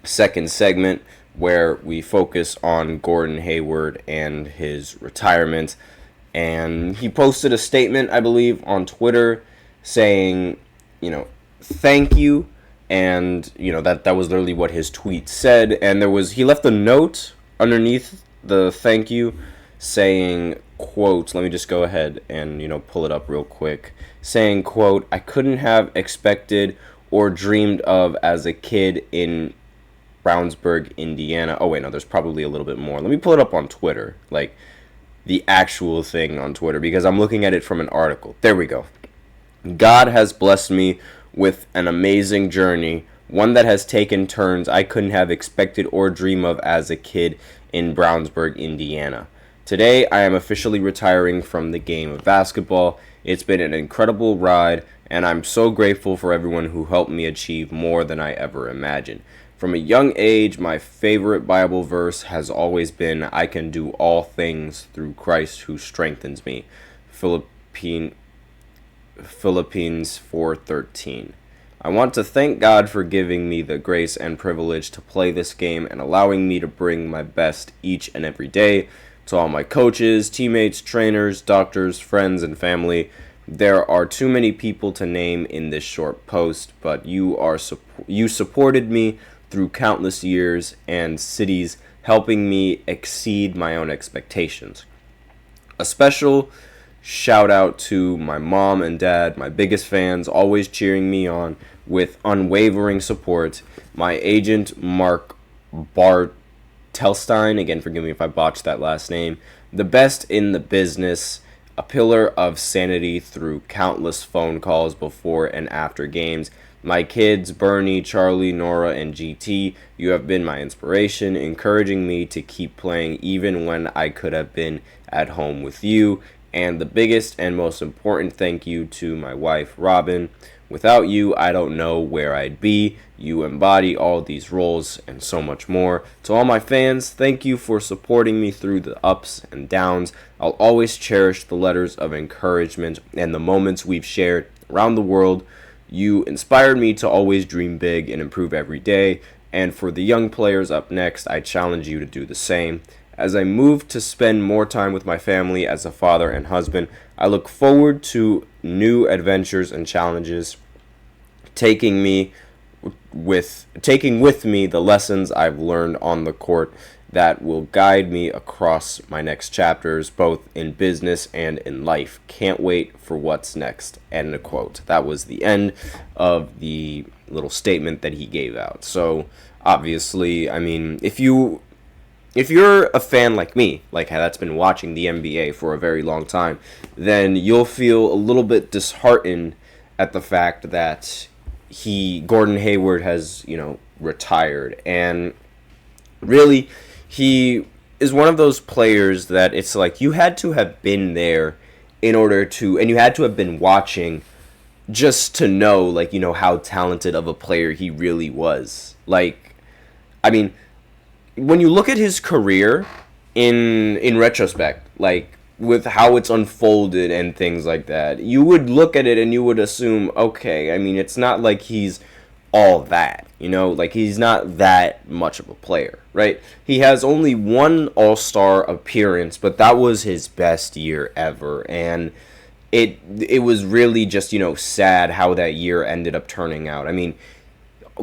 second segment where we focus on Gordon Hayward and his retirement. And he posted a statement, I believe, on Twitter saying, thank you. And, that was literally what his tweet said. And he left a note underneath the thank you saying, quote, let me just go ahead and, pull it up real quick, saying, quote, I couldn't have expected or dreamed of as a kid in Brownsburg, Indiana. Oh, wait, no, there's probably a little bit more. Let me pull it up on Twitter, like the actual thing on Twitter, because I'm looking at it from an article. There we go. God has blessed me with an amazing journey, one that has taken turns I couldn't have expected or dream of as a kid in Brownsburg, Indiana. Today, I am officially retiring from the game of basketball. It's been an incredible ride, and I'm so grateful for everyone who helped me achieve more than I ever imagined. From a young age, my favorite Bible verse has always been, I can do all things through Christ who strengthens me. Philippians 4:13. I want to thank God for giving me the grace and privilege to play this game and allowing me to bring my best each and every day. To all my coaches, teammates, trainers, doctors, friends, and family, there are too many people to name in this short post, but you supported me through countless years and cities, helping me exceed my own expectations. A special shout out to my mom and dad, my biggest fans, always cheering me on with unwavering support. My agent, Mark Bartelstein, again, forgive me if I botched that last name, the best in the business, a pillar of sanity through countless phone calls before and after games. My kids, Bernie, Charlie, Nora, and GT, you have been my inspiration, encouraging me to keep playing even when I could have been at home with you. And the biggest and most important thank you to my wife, Robin. Without you, I don't know where I'd be. You embody all these roles and so much more. To all my fans, thank you for supporting me through the ups and downs. I'll always cherish the letters of encouragement and the moments we've shared around the world. You inspired me to always dream big and improve every day. And for the young players up next, I challenge you to do the same. As I move to spend more time with my family as a father and husband, I look forward to new adventures and challenges, taking with me the lessons I've learned on the court that will guide me across my next chapters, both in business and in life. Can't wait for what's next. End of quote. That was the end of the little statement that he gave out. So, obviously, I mean, if you're a fan like me, like that's been watching the NBA for a very long time, then you'll feel a little bit disheartened at the fact that Gordon Hayward has, retired. And really, he is one of those players that it's like you had to have been there in order to, and you had to have been watching just to know, like, how talented of a player he really was. Like, I mean, when you look at his career in retrospect, like with how it's unfolded and things like that, you would look at it and you would assume, okay, I mean, it's not like he's all that, like he's not that much of a player, right? He has only one All-Star appearance, but that was his best year ever, and it was really just, sad how that year ended up turning out. I mean,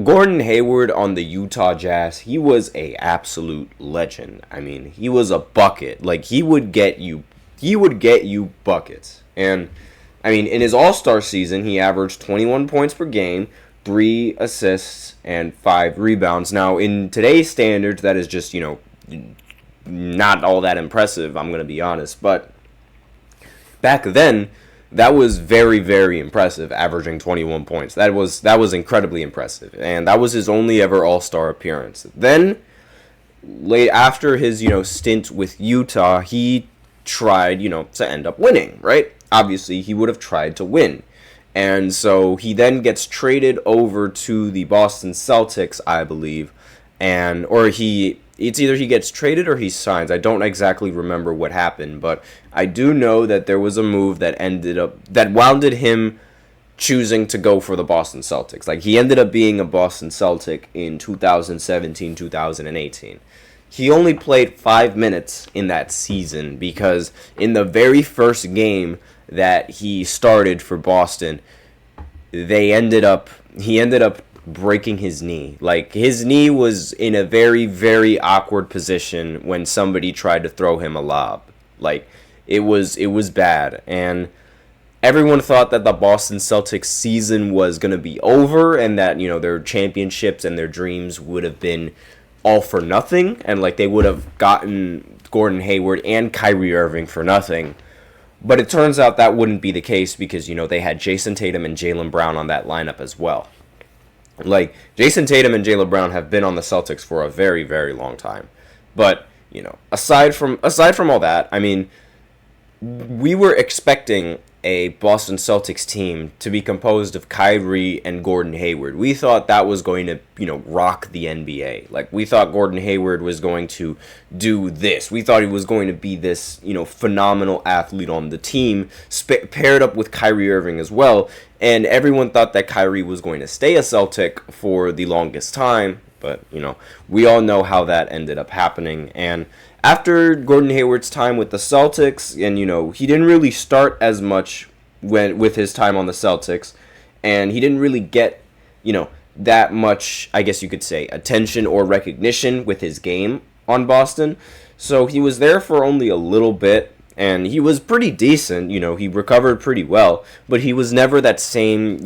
Gordon Hayward on the Utah Jazz, he was a absolute legend. I mean, he was a bucket. Like, he would get you buckets. And I mean, in his All-Star season, he averaged 21 points per game, 3 assists, and 5 rebounds. Now, in today's standards, that is just, not all that impressive, I'm going to be honest. But back then, that was very, very impressive, averaging 21 points. That was incredibly impressive, and that was his only ever All-Star appearance. Then, late after his, stint with Utah, he tried, to end up winning, right? Obviously, he would have tried to win. And so he then gets traded over to the Boston Celtics, I believe, it's either he gets traded or he signs. I don't exactly remember what happened, but I do know that there was a move that wounded him choosing to go for the Boston Celtics. Like, he ended up being a Boston Celtic in 2017, 2018. He only played 5 minutes in that season because in the very first game that he started for Boston, he ended up breaking his knee. Like, his knee was in a very, very awkward position when somebody tried to throw him a lob. Like, it was bad, and everyone thought that the Boston Celtics season was going to be over and that, their championships and their dreams would have been all for nothing, and like they would have gotten Gordon Hayward and Kyrie Irving for nothing. But it turns out that wouldn't be the case because, they had Jason Tatum and Jaylen Brown on that lineup as well. Like, Jason Tatum and Jaylen Brown have been on the Celtics for a very, very long time. But, aside from all that, I mean, we were expecting a Boston Celtics team to be composed of Kyrie and Gordon Hayward. We thought that was going to, rock the NBA. Like, we thought Gordon Hayward was going to do this. We thought he was going to be this, phenomenal athlete on the team, paired up with Kyrie Irving as well. And everyone thought that Kyrie was going to stay a Celtic for the longest time. But, we all know how that ended up happening. And after Gordon Hayward's time with the Celtics, and, he didn't really start as much with his time on the Celtics, and he didn't really get, that much, I guess you could say, attention or recognition with his game on Boston. So he was there for only a little bit, and he was pretty decent, he recovered pretty well, but he was never that same,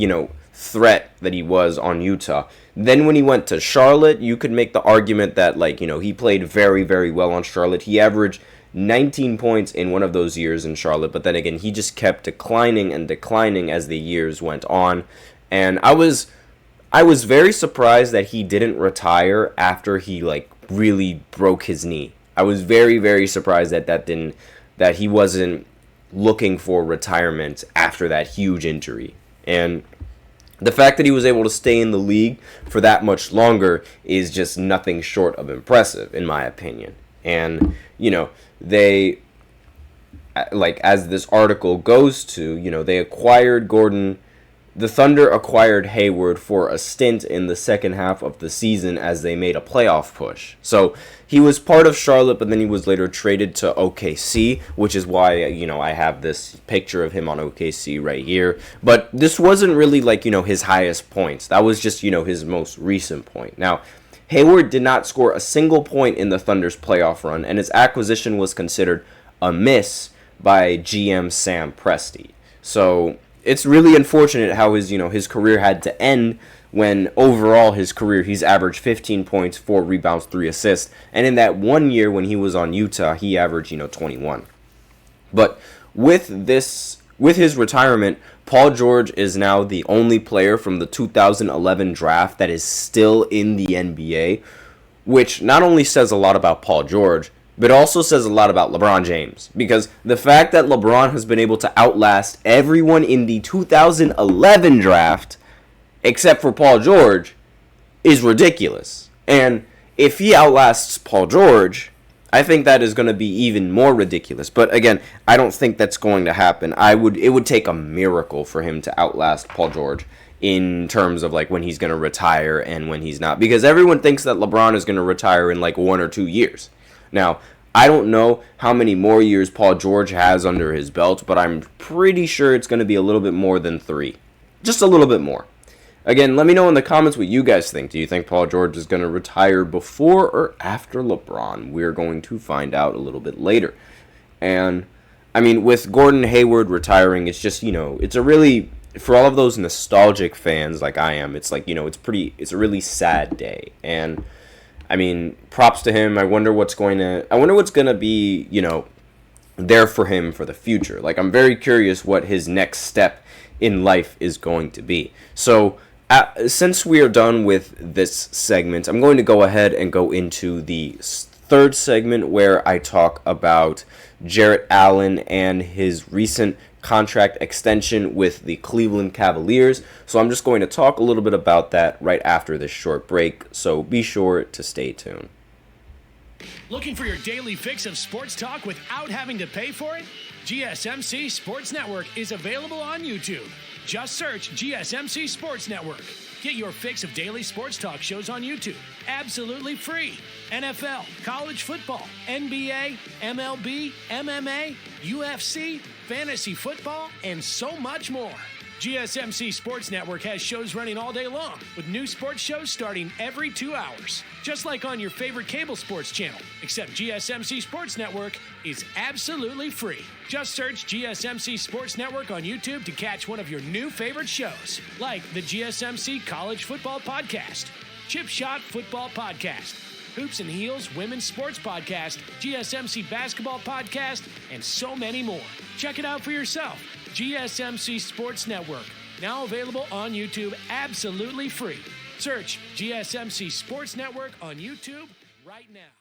threat that he was on Utah. Then when he went to Charlotte, you could make the argument that, he played very, very well on Charlotte. He averaged 19 points in one of those years in Charlotte, but then again, he just kept declining and declining as the years went on. And I was very surprised that he didn't retire after he, really broke his knee. I was very, very surprised that he wasn't looking for retirement after that huge injury. And the fact that he was able to stay in the league for that much longer is just nothing short of impressive, in my opinion. And, they, as this article goes to, they acquired the Thunder acquired Hayward for a stint in the second half of the season as they made a playoff push. So he was part of Charlotte, but then he was later traded to OKC, which is why, I have this picture of him on OKC right here. But this wasn't really his highest points. That was just, his most recent point. Now, Hayward did not score a single point in the Thunder's playoff run, and his acquisition was considered a miss by GM Sam Presti. So it's really unfortunate how his career had to end when overall his career he's averaged 15 points, 4 rebounds, 3 assists, and in that 1 year when he was on Utah, he averaged 21. But with his retirement, Paul George is now the only player from the 2011 draft that is still in the NBA, which not only says a lot about Paul George, but also says a lot about LeBron James. Because the fact that LeBron has been able to outlast everyone in the 2011 draft, except for Paul George, is ridiculous. And if he outlasts Paul George, I think that is going to be even more ridiculous. But again, I don't think that's going to happen. It would take a miracle for him to outlast Paul George in terms of when he's going to retire and when he's not. Because everyone thinks that LeBron is going to retire in 1 or 2 years. Now, I don't know how many more years Paul George has under his belt, but I'm pretty sure it's going to be a little bit more than 3. Just a little bit more. Again, let me know in the comments what you guys think. Do you think Paul George is going to retire before or after LeBron? We're going to find out a little bit later. And, with Gordon Hayward retiring, it's just, it's a really, for all of those nostalgic fans like I am, it's it's a really sad day. And, props to him. I wonder what's going to be, there for him for the future. I'm very curious what his next step in life is going to be. So, since we are done with this segment, I'm going to go ahead and go into the third segment where I talk about Jarrett Allen and his recent contract extension with the Cleveland Cavaliers. So I'm just going to talk a little bit about that right after this short break, so be sure to stay tuned. Looking for your daily fix of sports talk without having to pay for it? GSMC Sports Network is available on YouTube. Just search GSMC Sports Network. Get your fix of daily sports talk shows on YouTube, absolutely free. NFL, college football, NBA, MLB, MMA, UFC, fantasy football, and so much more. GSMC Sports Network has shows running all day long, with new sports shows starting every 2 hours. Just like on your favorite cable sports channel, except GSMC Sports Network is absolutely free. Just search GSMC Sports Network on YouTube to catch one of your new favorite shows, like the GSMC College Football Podcast, Chip Shot Football Podcast, Hoops and Heels Women's Sports Podcast, GSMC Basketball Podcast, and so many more. Check it out for yourself. GSMC Sports Network, now available on YouTube absolutely free. Search GSMC Sports Network on YouTube right now.